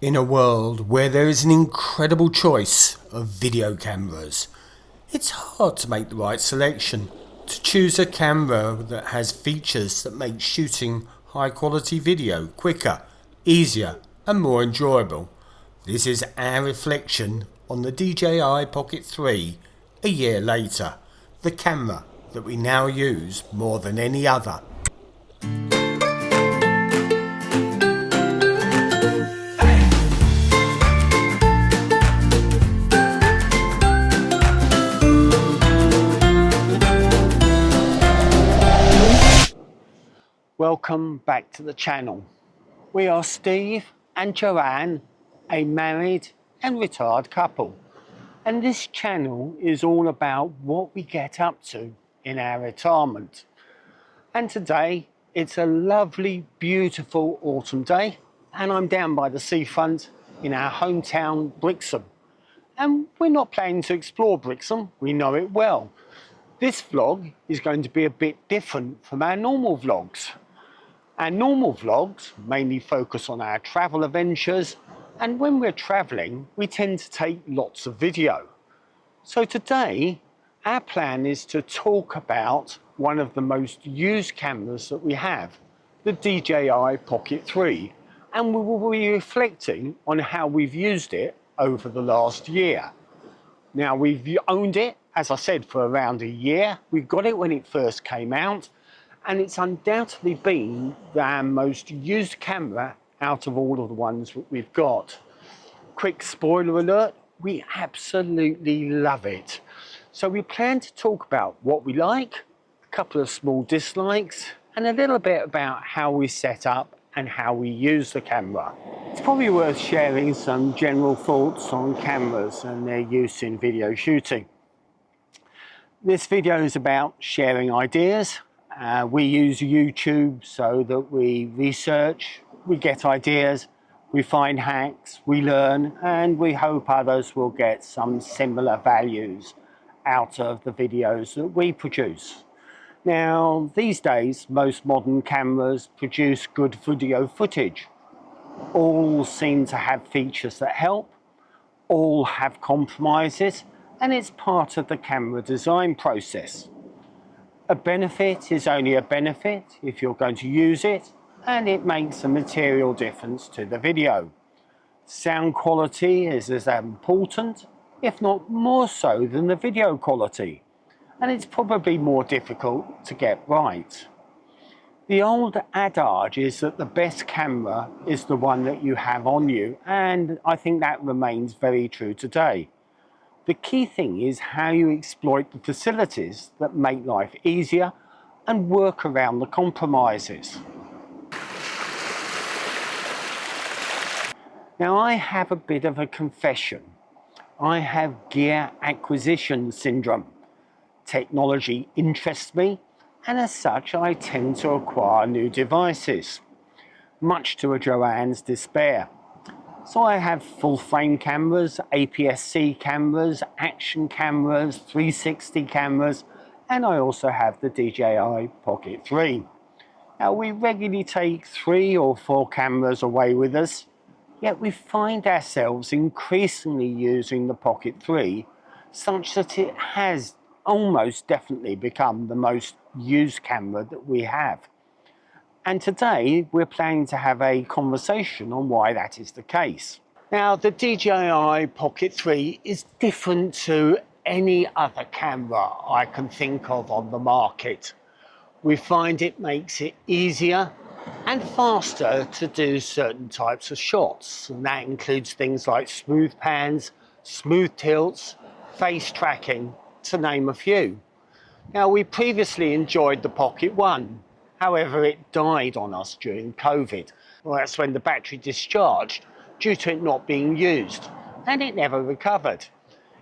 In a world where there is an incredible choice of video cameras, it's hard to make the right selection, to choose a camera that has features that make shooting high quality video quicker, easier and more enjoyable. This is our reflection on the DJI Pocket 3 a year later, the camera that we now use more than any other. Welcome back to the channel. We are Steve and Joanne, a married and retired couple. And this channel is all about what we get up to in our retirement. And today it's a lovely, beautiful autumn day and I'm down by the seafront in our hometown Brixham. And we're not planning to explore Brixham, we know it well. This vlog is going to be a bit different from our normal vlogs. Our normal vlogs mainly focus on our travel adventures, and when we're traveling, we tend to take lots of video. So today, our plan is to talk about one of the most used cameras that we have, the DJI Pocket 3, and we will be reflecting on how we've used it over the last year. Now, we've owned it, as I said, for around a year. We got it when it first came out, and it's undoubtedly been our most used camera out of all of the ones that we've got. Quick spoiler alert, we absolutely love it. So we plan to talk about what we like, a couple of small dislikes, and a little bit about how we set up and how we use the camera. It's probably worth sharing some general thoughts on cameras and their use in video shooting. This video is about sharing ideas. We use YouTube so that we research, we get ideas, we find hacks, we learn, and we hope others will get some similar values out of the videos that we produce. Now, these days, most modern cameras produce good video footage. All seem to have features that help, all have compromises, and it's part of the camera design process. A benefit is only a benefit if you're going to use it, and it makes a material difference to the video. Sound quality is as important, if not more so, than the video quality, and it's probably more difficult to get right. The old adage is that the best camera is the one that you have on you, and I think that remains very true today. The key thing is how you exploit the facilities that make life easier and work around the compromises. Now, I have a bit of a confession. I have gear acquisition syndrome. Technology interests me, and as such I tend to acquire new devices, much to Joanne's despair. So I have full frame cameras, APS-C cameras, action cameras, 360 cameras, and I also have the DJI Pocket 3. Now, we regularly take 3 or 4 cameras away with us, yet we find ourselves increasingly using the Pocket 3 such that it has almost definitely become the most used camera that we have. And today we're planning to have a conversation on why that is the case. Now, the DJI Pocket 3 is different to any other camera I can think of on the market. We find it makes it easier and faster to do certain types of shots, and that includes things like smooth pans, smooth tilts, face tracking, to name a few. Now, we previously enjoyed the Pocket 1. However, it died on us during COVID. Well, that's when the battery discharged due to it not being used, and it never recovered.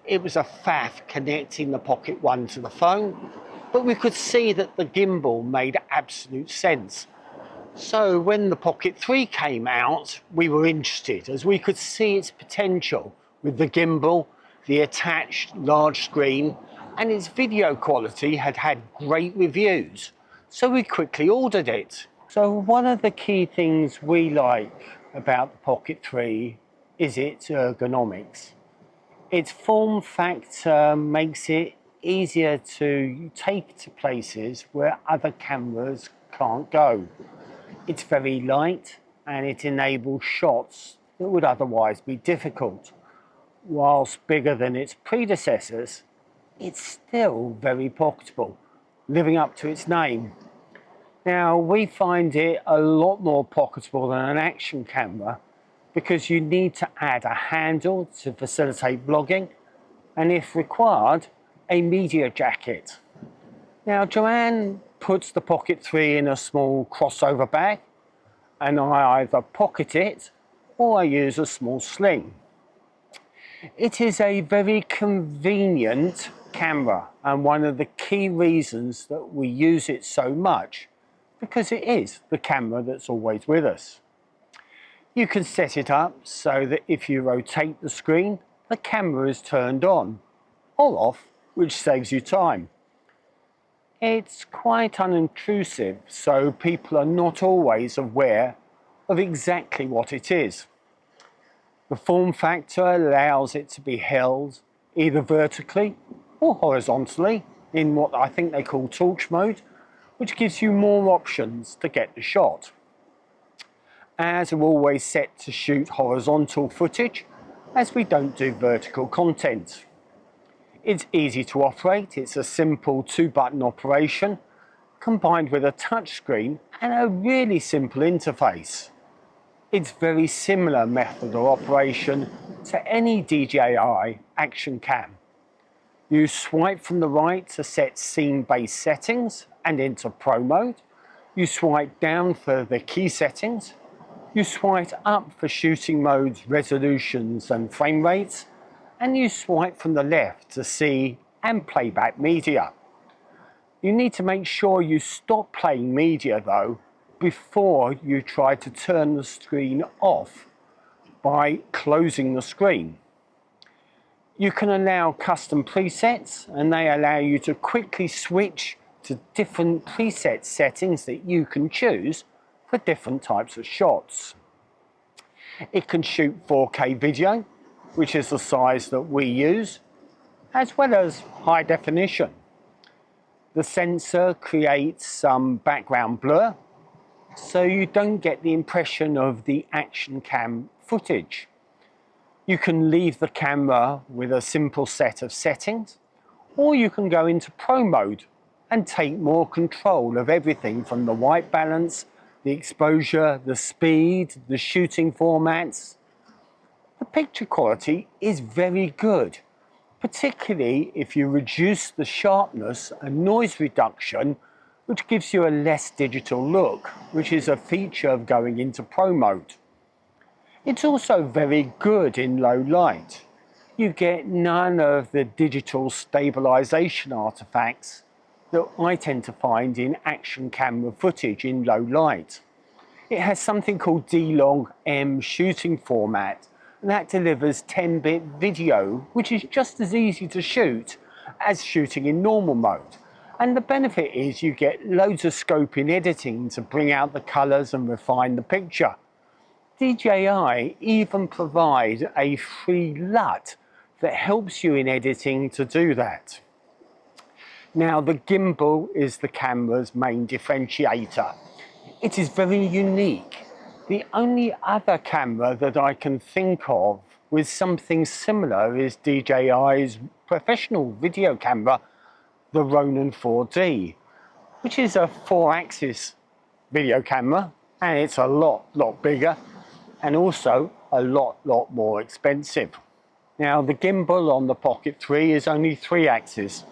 It was a faff connecting the Pocket 1 to the phone, but we could see that the gimbal made absolute sense. So when the Pocket 3 came out, we were interested as we could see its potential with the gimbal, the attached large screen, and its video quality had had great reviews. So we quickly ordered it. So one of the key things we like about the Pocket 3 is its ergonomics. Its form factor makes it easier to take to places where other cameras can't go. It's very light and it enables shots that would otherwise be difficult. Whilst bigger than its predecessors, it's still very pocketable, living up to its name. Now, we find it a lot more pocketable than an action camera because you need to add a handle to facilitate vlogging, and if required, a media jacket. Now, Joanne puts the Pocket 3 in a small crossover bag, and I either pocket it or I use a small sling. It is a very convenient camera, and one of the key reasons that we use it so much, because it is the camera that's always with us. You can set it up so that if you rotate the screen, the camera is turned on or off, which saves you time. It's quite unintrusive, so people are not always aware of exactly what it is. The form factor allows it to be held either vertically or horizontally in what I think they call torch mode, which gives you more options to get the shot. As we're always set to shoot horizontal footage, as we don't do vertical content. It's easy to operate. It's a simple 2-button operation combined with a touchscreen and a really simple interface. It's very similar method of operation to any DJI action cam. You swipe from the right to set scene-based settings and into Pro mode. You swipe down for the key settings. You swipe up for shooting modes, resolutions and frame rates. And you swipe from the left to see and playback media. You need to make sure you stop playing media though before you try to turn the screen off by closing the screen. You can allow custom presets, and they allow you to quickly switch to different preset settings that you can choose for different types of shots. It can shoot 4K video, which is the size that we use, as well as high definition. The sensor creates some background blur, so you don't get the impression of the action cam footage. You can leave the camera with a simple set of settings, or you can go into Pro mode and take more control of everything from the white balance, the exposure, the speed, the shooting formats. The picture quality is very good, particularly if you reduce the sharpness and noise reduction, which gives you a less digital look, which is a feature of going into Pro mode. It's also very good in low light. You get none of the digital stabilization artifacts that I tend to find in action camera footage in low light. It has something called DLog M shooting format, and that delivers 10-bit video, which is just as easy to shoot as shooting in normal mode. And the benefit is you get loads of scope in editing to bring out the colors and refine the picture. DJI even provide a free LUT that helps you in editing to do that. Now, the gimbal is the camera's main differentiator. It is very unique. The only other camera that I can think of with something similar is DJI's professional video camera, the Ronin 4D, which is a 4-axis video camera, and it's a lot bigger and also a lot more expensive. Now, the gimbal on the Pocket 3 is only 3 axis,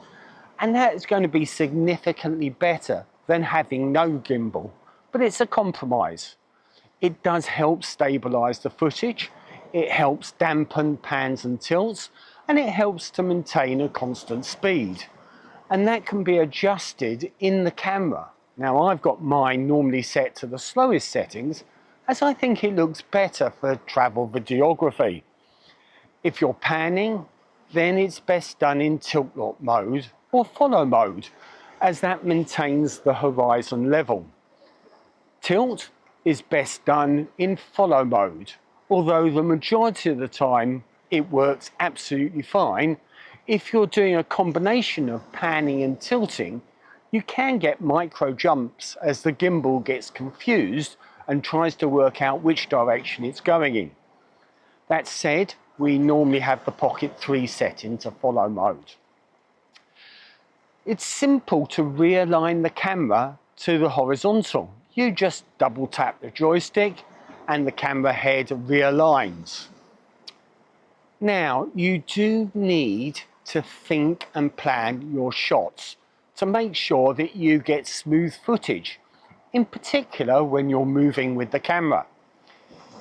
and that is going to be significantly better than having no gimbal, but it's a compromise. It does help stabilize the footage, it helps dampen pans and tilts, and it helps to maintain a constant speed. And that can be adjusted in the camera. Now, I've got mine normally set to the slowest settings, as I think it looks better for travel videography. If you're panning, then it's best done in tilt lock mode or follow mode, as that maintains the horizon level. Tilt is best done in follow mode, although the majority of the time it works absolutely fine. If you're doing a combination of panning and tilting, you can get micro jumps as the gimbal gets confused and tries to work out which direction it's going in. That said, we normally have the Pocket 3 set into follow mode. It's simple to realign the camera to the horizontal. You just double tap the joystick and the camera head realigns. Now, you do need to think and plan your shots to make sure that you get smooth footage, in particular when you're moving with the camera.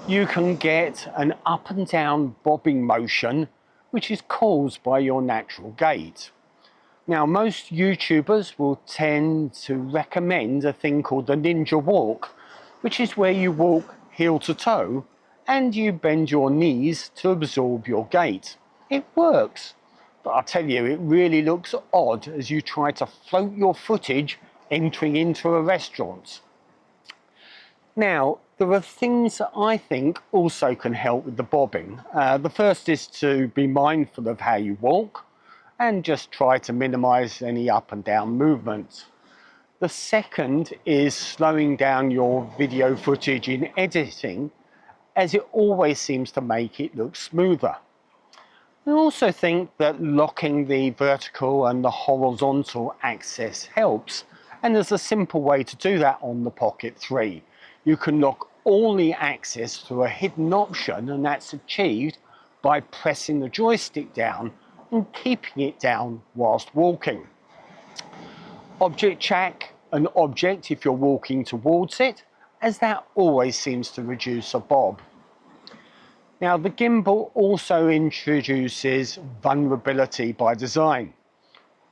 You can get an up and down bobbing motion, which is caused by your natural gait. Now, most YouTubers will tend to recommend a thing called the ninja walk, which is where you walk heel to toe and you bend your knees to absorb your gait. It works, but I'll tell you, it really looks odd as you try to float your footage entering into a restaurant. Now, there are things that I think also can help with the bobbing. The first is to be mindful of how you walk and just try to minimize any up and down movements. The second is slowing down your video footage in editing, as it always seems to make it look smoother. I also think that locking the vertical and the horizontal axis helps, and there's a simple way to do that on the Pocket 3. You can lock all the axis through a hidden option, and that's achieved by pressing the joystick down and keeping it down whilst walking. Object track an object if you're walking towards it, as that always seems to reduce a bob. Now, the gimbal also introduces vulnerability by design.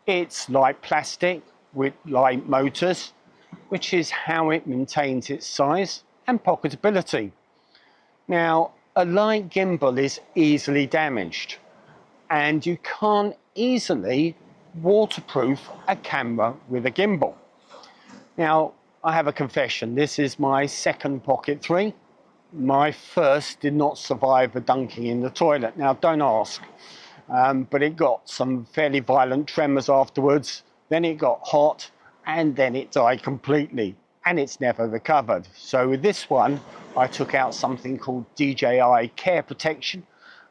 It's like plastic with light motors, which is how it maintains its size and pocketability. Now, a light gimbal is easily damaged, and you can't easily waterproof a camera with a gimbal. Now, I have a confession. This is my second Pocket 3. My first did not survive a dunking in the toilet. Now, don't ask, but it got some fairly violent tremors afterwards. Then it got hot, and then it died completely, and it's never recovered. So with this one, I took out something called DJI Care Protection,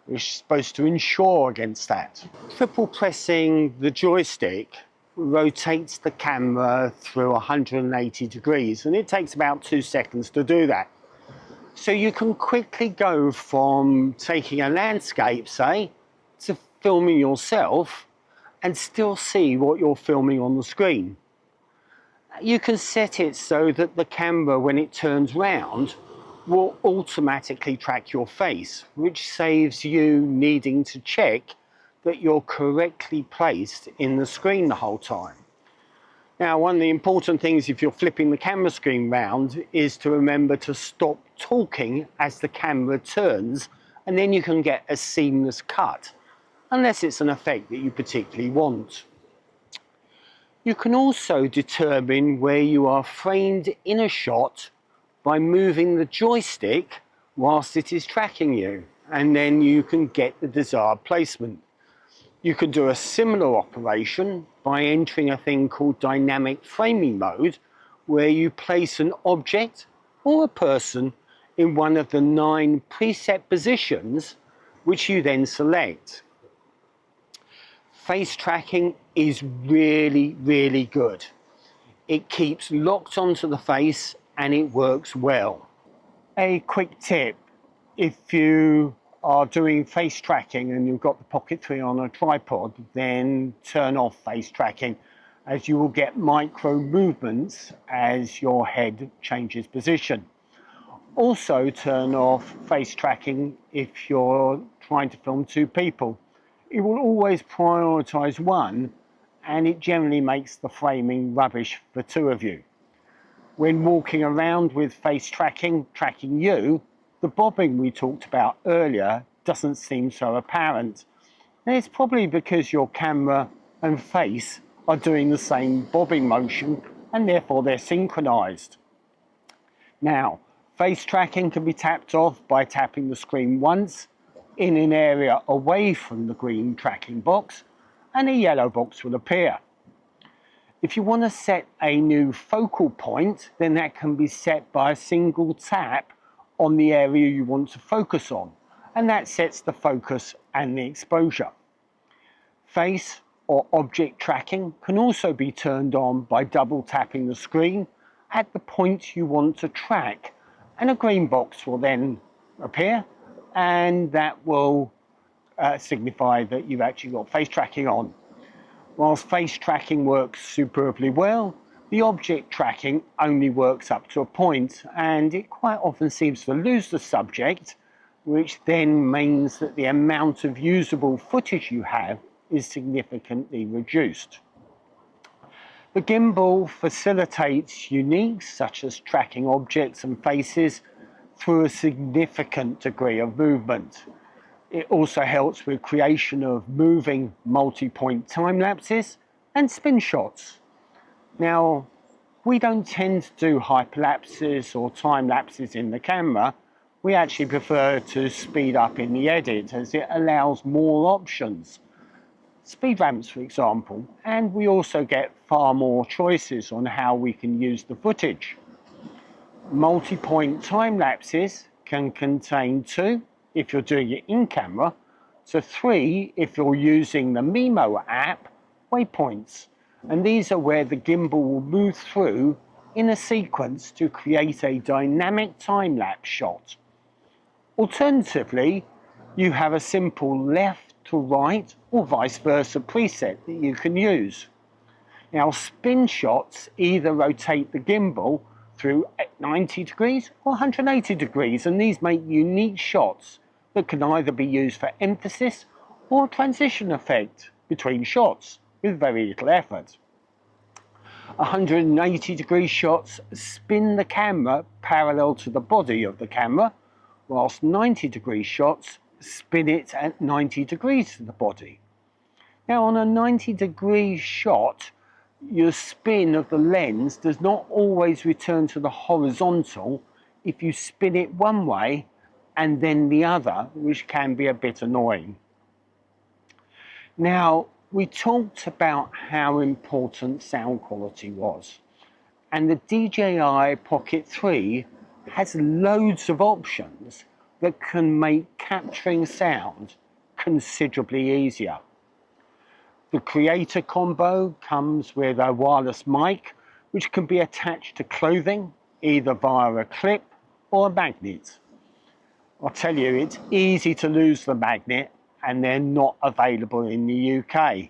which is supposed to ensure against that. Triple pressing the joystick rotates the camera through 180 degrees, and it takes about 2 seconds to do that. So you can quickly go from taking a landscape, say, to filming yourself and still see what you're filming on the screen. You can set it so that the camera, when it turns round, will automatically track your face, which saves you needing to check that you're correctly placed in the screen the whole time. Now, one of the important things if you're flipping the camera screen round is to remember to stop talking as the camera turns, and then you can get a seamless cut, unless it's an effect that you particularly want. You can also determine where you are framed in a shot by moving the joystick whilst it is tracking you, and then you can get the desired placement. You can do a similar operation by entering a thing called dynamic framing mode, where you place an object or a person in one of the 9 preset positions, which you then select. Face tracking is really, really good. It keeps locked onto the face and it works well. A quick tip: if you are doing face tracking and you've got the Pocket 3 on a tripod, then turn off face tracking, as you will get micro movements as your head changes position. Also turn off face tracking if you're trying to film 2 people. It will always prioritize one, and it generally makes the framing rubbish for 2 of you. When walking around with face tracking you, the bobbing we talked about earlier doesn't seem so apparent. And it's probably because your camera and face are doing the same bobbing motion, and therefore they're synchronized. Now, Face tracking can be tapped off by tapping the screen once in an area away from the green tracking box, and a yellow box will appear. If you want to set a new focal point, then that can be set by a single tap on the area you want to focus on, and that sets the focus and the exposure. Face or object tracking can also be turned on by double tapping the screen at the point you want to track, and a green box will then appear, and that will signify that you've actually got face tracking on. Whilst face tracking works superbly well, the object tracking only works up to a point, and it quite often seems to lose the subject, which then means that the amount of usable footage you have is significantly reduced. The gimbal facilitates uniques such as tracking objects and faces through a significant degree of movement. It also helps with creation of moving multi-point time lapses and spin shots. Now, we don't tend to do hyperlapses or time lapses in the camera. We actually prefer to speed up in the edit as it allows more options. Speed ramps, for example, and we also get far more choices on how we can use the footage. Multi-point time lapses can contain 2 if you're doing it in camera, to 3 if you're using the Mimo app waypoints, and these are where the gimbal will move through in a sequence to create a dynamic time-lapse shot. Alternatively, you have a simple left to right or vice versa preset that you can use. Now, spin shots either rotate the gimbal through 90 degrees or 180 degrees, and these make unique shots that can either be used for emphasis or transition effect between shots with very little effort. 180 degree shots spin the camera parallel to the body of the camera, whilst 90 degree shots spin it at 90 degrees to the body. Now, on a 90 degree shot, your spin of the lens does not always return to the horizontal if you spin it one way and then the other, which can be a bit annoying. Now, we talked about how important sound quality was, and the DJI Pocket 3 has loads of options that can make capturing sound considerably easier. The Creator combo comes with a wireless mic which can be attached to clothing either via a clip or a magnet. I'll tell you, it's easy to lose the magnet and they're not available in the UK.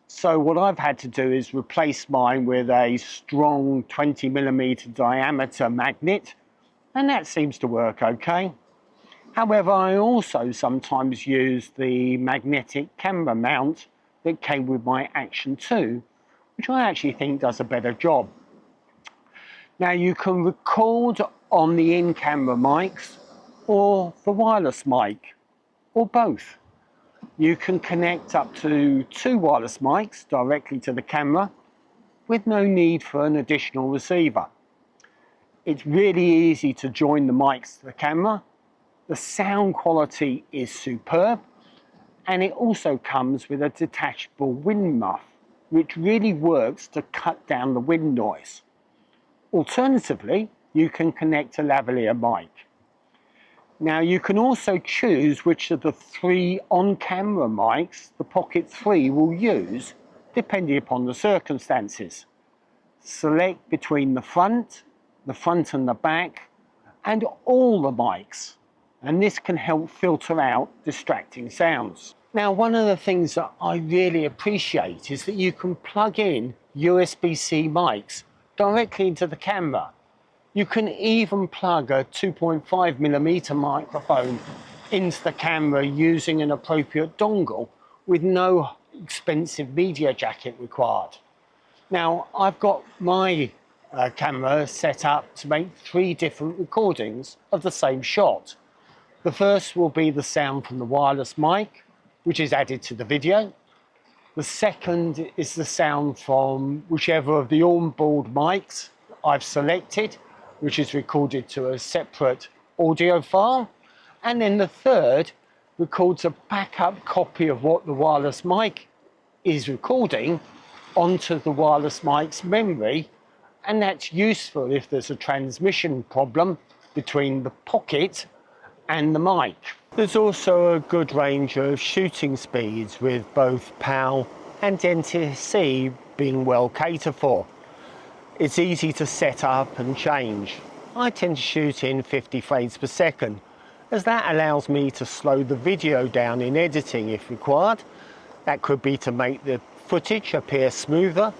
So what I've had to do is replace mine with a strong 20mm diameter magnet, and that seems to work okay. However, I also sometimes use the magnetic camera mount that came with my Action 2, which I actually think does a better job. Now, you can record on the in-camera mics or the wireless mic, or both. You can connect up to 2 wireless mics directly to the camera with no need for an additional receiver. It's really easy to join the mics to the camera. The sound quality is superb, and it also comes with a detachable wind muff, which really works to cut down the wind noise. Alternatively, you can connect a lavalier mic. Now, you can also choose which of the 3 on-camera mics the Pocket 3 will use, depending upon the circumstances. Select between the front and the back, and all the mics, and this can help filter out distracting sounds. Now, one of the things that I really appreciate is that you can plug in USB-C mics directly into the camera. You can even plug a 2.5mm microphone into the camera using an appropriate dongle with no expensive media jacket required. Now, I've got my camera set up to make 3 different recordings of the same shot. The first will be the sound from the wireless mic, which is added to the video. The second is the sound from whichever of the onboard mics I've selected, which is recorded to a separate audio file. And then the third records a backup copy of what the wireless mic is recording onto the wireless mic's memory. And that's useful if there's a transmission problem between the Pocket and the mic. There's also a good range of shooting speeds with both PAL and NTSC being well catered for. It's easy to set up and change. I tend to shoot in 50 frames per second, as that allows me to slow the video down in editing if required. That could be to make the footage appear smoother,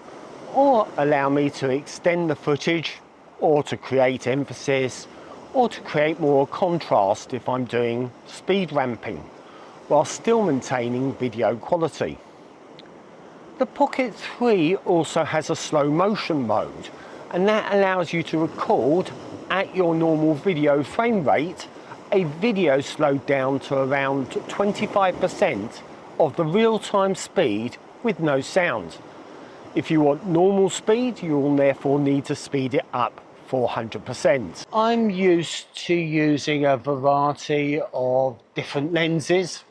or allow me to extend the footage, or to create emphasis, or to create more contrast if I'm doing speed ramping, while still maintaining video quality. The Pocket 3 also has a slow motion mode, and that allows you to record at your normal video frame rate a video slowed down to around 25% of the real-time speed with no sound. If you want normal speed, you will therefore need to speed it up 400%. I'm used to using a variety of different lenses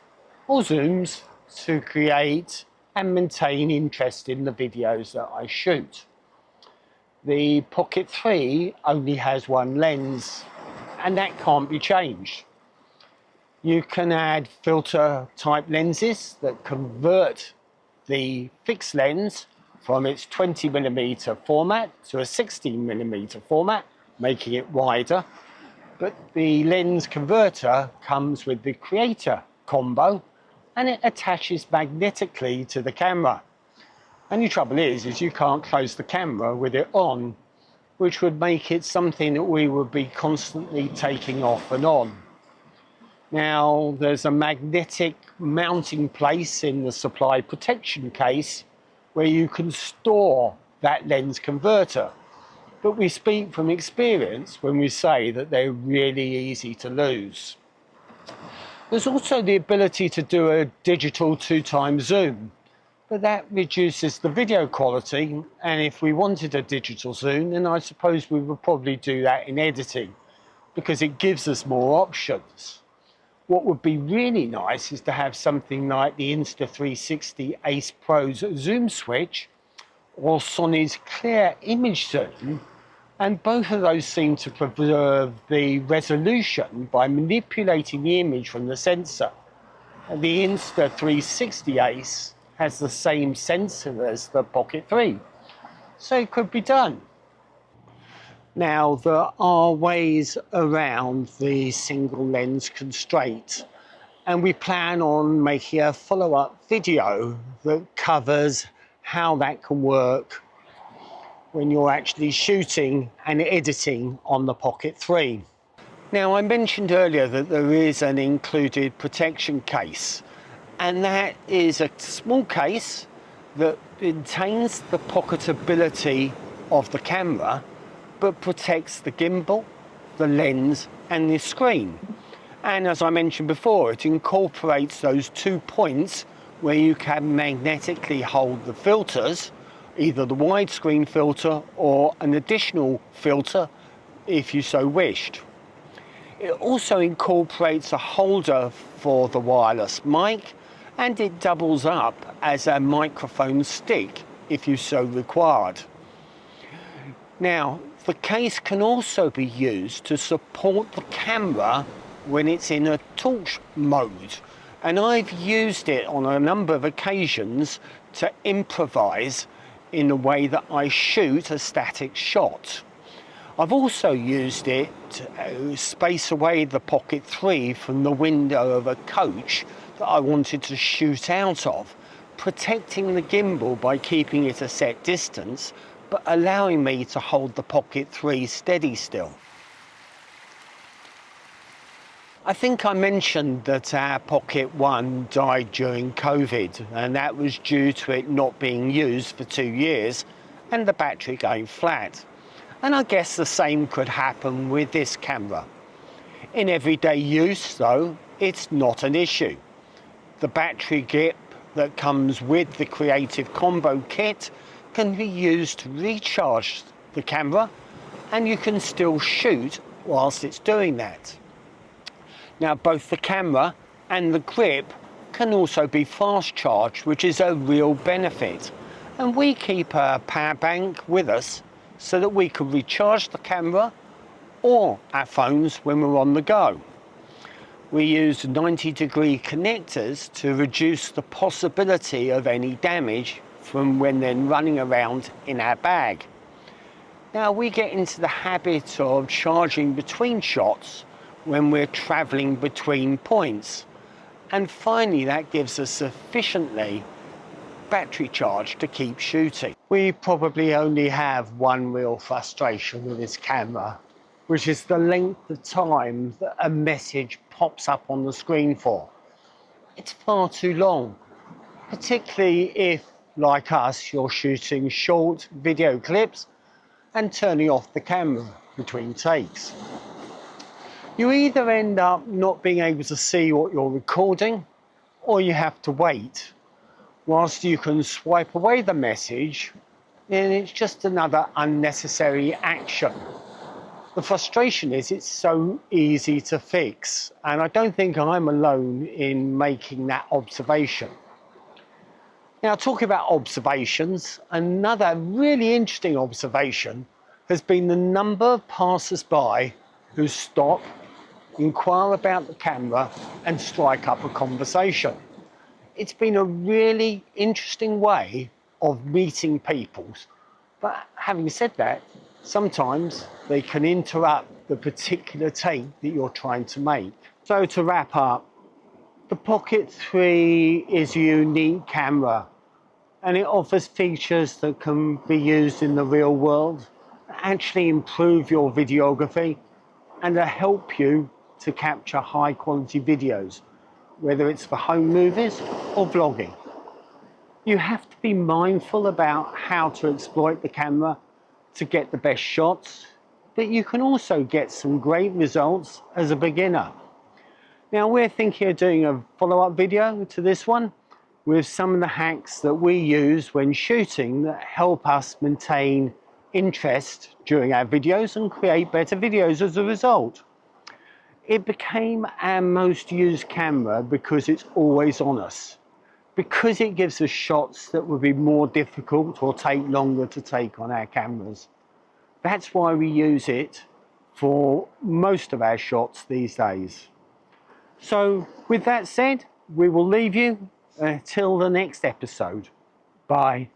or zooms to create and maintain interest in the videos that I shoot. The Pocket 3 only has one lens, and that can't be changed. You can add filter type lenses that convert the fixed lens from its 20mm format to a 16mm format, making it wider. But the lens converter comes with the creator combo, and it attaches magnetically to the camera. And the trouble is you can't close the camera with it on, which would make it something that we would be constantly taking off and on. Now, there's a magnetic mounting place in the supply protection case where you can store that lens converter. But we speak from experience when we say that they're really easy to lose. There's also the ability to do a digital 2x zoom, but that reduces the video quality, and if we wanted a digital zoom, then I suppose we would probably do that in editing, because it gives us more options. What would be really nice is to have something like the Insta360 Ace Pro's zoom switch or Sony's clear image zoom, and both of those seem to preserve the resolution by manipulating the image from the sensor. And the Insta360 Ace has the same sensor as the Pocket 3, so it could be done. Now, there are ways around the single lens constraint, and we plan on making a follow-up video that covers how that can work when you're actually shooting and editing on the Pocket 3. Now, I mentioned earlier that there is an included protection case, and that is a small case that maintains the pocketability of the camera but protects the gimbal, the lens and the screen. And as I mentioned before, it incorporates those 2 points where you can magnetically hold the filters, either the widescreen filter or an additional filter if you so wished. It also incorporates a holder for the wireless mic, and it doubles up as a microphone stick if you so required. Now, the case can also be used to support the camera when it's in a torch mode, and I've used it on a number of occasions to improvise in the way that I shoot a static shot. I've also used it to space away the Pocket 3 from the window of a coach that I wanted to shoot out of, protecting the gimbal by keeping it a set distance, but allowing me to hold the Pocket 3 steady still. I think I mentioned that our Pocket 1 died during COVID, and that was due to it not being used for 2 years and the battery going flat. And I guess the same could happen with this camera. In everyday use though, it's not an issue. The battery kit that comes with the Creative Combo kit can be used to recharge the camera and you can still shoot whilst it's doing that. Now both the camera and the grip can also be fast charged, which is a real benefit, and we keep a power bank with us so that we can recharge the camera or our phones when we're on the go. We use 90-degree connectors to reduce the possibility of any damage from when they're running around in our bag. Now we get into the habit of charging between shots when we're traveling between points, and finally that gives us sufficiently battery charge to keep shooting. We probably only have one real frustration with this camera, which is the length of time that a message pops up on the screen for. It's far too long, particularly if, like us, you're shooting short video clips and turning off the camera between takes. You either end up not being able to see what you're recording, or you have to wait. Whilst you can swipe away the message, then it's just another unnecessary action. The frustration is it's so easy to fix, and I don't think I'm alone in making that observation. Now, talking about observations, another really interesting observation has been the number of passers-by who stop, inquire about the camera and strike up a conversation. It's been a really interesting way of meeting people, but having said that, sometimes they can interrupt the particular take that you're trying to make. So to wrap up, the Pocket 3 is a unique camera, and it offers features that can be used in the real world, actually improve your videography, and to help you to capture high quality videos, whether it's for home movies or vlogging. You have to be mindful about how to exploit the camera to get the best shots, but you can also get some great results as a beginner. Now we're thinking of doing a follow-up video to this one with some of the hacks that we use when shooting that help us maintain interest during our videos and create better videos as a result. It became our most used camera because it's always on us, because it gives us shots that would be more difficult or take longer to take on our cameras. That's why we use it for most of our shots these days. So with that said, we will leave you until the next episode. Bye.